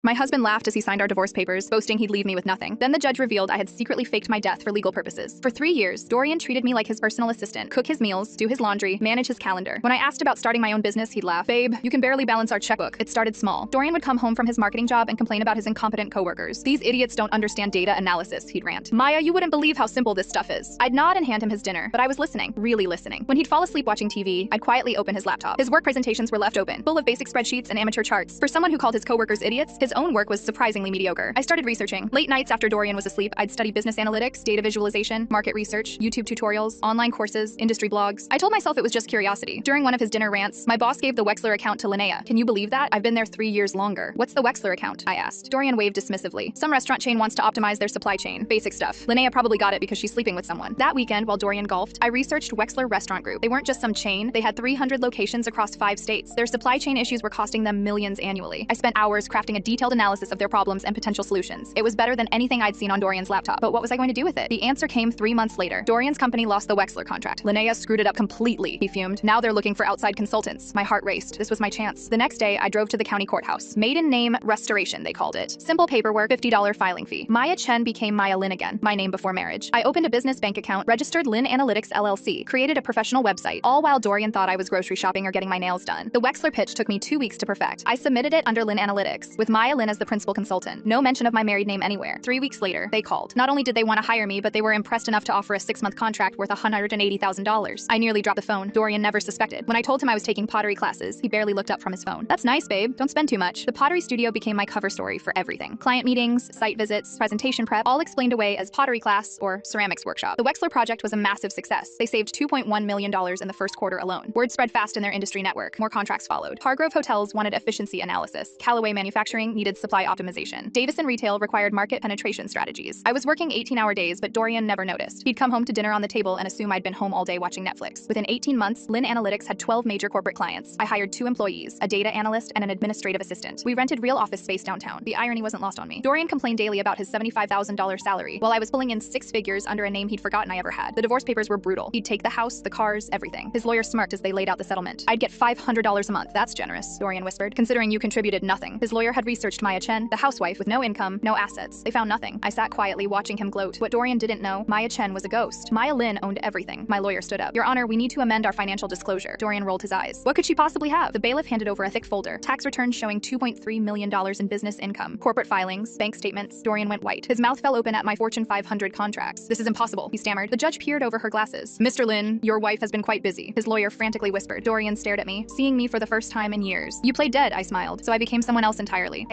My husband laughed as he signed our divorce papers, boasting he'd leave me with nothing. Then the judge revealed I had secretly faked my death for legal purposes. For 3 years, Dorian treated me like his personal assistant, cook his meals, do his laundry, manage his calendar. When I asked about starting my own business, he'd laugh. Babe, you can barely balance our checkbook. It started small. Dorian would come home from his marketing job and complain about his incompetent coworkers. These idiots don't understand data analysis, he'd rant. Maya, you wouldn't believe how simple this stuff is. I'd nod and hand him his dinner, but I was listening, really listening. When he'd fall asleep watching TV, I'd quietly open his laptop. His work presentations were left open, full of basic spreadsheets and amateur charts. For someone who called his coworkers idiots, his own work was surprisingly mediocre. I started researching. Late nights after Dorian was asleep, I'd study business analytics, data visualization, market research, YouTube tutorials, online courses, industry blogs. I told myself it was just curiosity. During one of his dinner rants, my boss gave the Wexler account to Linnea. Can you believe that? I've been there 3 years longer. What's the Wexler account? I asked. Dorian waved dismissively. Some restaurant chain wants to optimize their supply chain. Basic stuff. Linnea probably got it because she's sleeping with someone. That weekend, while Dorian golfed, I researched Wexler Restaurant Group. They weren't just some chain. They had 300 locations across 5 states. Their supply chain issues were costing them millions annually. I spent hours crafting a detailed analysis of their problems and potential solutions. It was better than anything I'd seen on Dorian's laptop. But what was I going to do with it? The answer came 3 months later. Dorian's company lost the Wexler contract. Linnea screwed it up completely, he fumed. Now they're looking for outside consultants. My heart raced. This was my chance. The next day, I drove to the county courthouse. Maiden name restoration, they called it. Simple paperwork, $50 filing fee. Maya Chen became Maya Lin again, my name before marriage. I opened a business bank account, registered Lin Analytics LLC, created a professional website, all while Dorian thought I was grocery shopping or getting my nails done. The Wexler pitch took me 2 weeks to perfect. I submitted it under Lin Analytics, with Maya Lin as the principal consultant. No mention of my married name anywhere. 3 weeks later, they called. Not only did they want to hire me, but they were impressed enough to offer a 6-month contract worth $180,000. I nearly dropped the phone. Dorian never suspected. When I told him I was taking pottery classes, he barely looked up from his phone. That's nice, babe. Don't spend too much. The pottery studio became my cover story for everything. Client meetings, site visits, presentation prep, all explained away as pottery class or ceramics workshop. The Wexler project was a massive success. They saved $2.1 million in the first quarter alone. Word spread fast in their industry network. More contracts followed. Hargrove Hotels wanted efficiency analysis. Callaway Manufacturing needed supply optimization. Davison Retail required market penetration strategies. I was working 18-hour days, but Dorian never noticed. He'd come home to dinner on the table and assume I'd been home all day watching Netflix. Within 18 months, Lin Analytics had 12 major corporate clients. I hired 2 employees, a data analyst and an administrative assistant. We rented real office space downtown. The irony wasn't lost on me. Dorian complained daily about his $75,000 salary, while I was pulling in 6 figures under a name he'd forgotten I ever had. The divorce papers were brutal. He'd take the house, the cars, everything. His lawyer smirked as they laid out the settlement. I'd get $500 a month. That's generous, Dorian whispered, considering you contributed nothing. His lawyer had researched Maya Chen, the housewife with no income, no assets. They found nothing. I sat quietly watching him gloat. What Dorian didn't know, Maya Chen was a ghost. Maya Lin owned everything. My lawyer stood up. Your Honor, we need to amend our financial disclosure. Dorian rolled his eyes. What could she possibly have? The bailiff handed over a thick folder. Tax returns showing $2.3 million in business income. Corporate filings, bank statements. Dorian went white. His mouth fell open at my Fortune 500 contracts. This is impossible, he stammered. The judge peered over her glasses. Mr. Lin, your wife has been quite busy. His lawyer frantically whispered. Dorian stared at me, seeing me for the first time in years. You played dead, I smiled. So I became someone else entirely.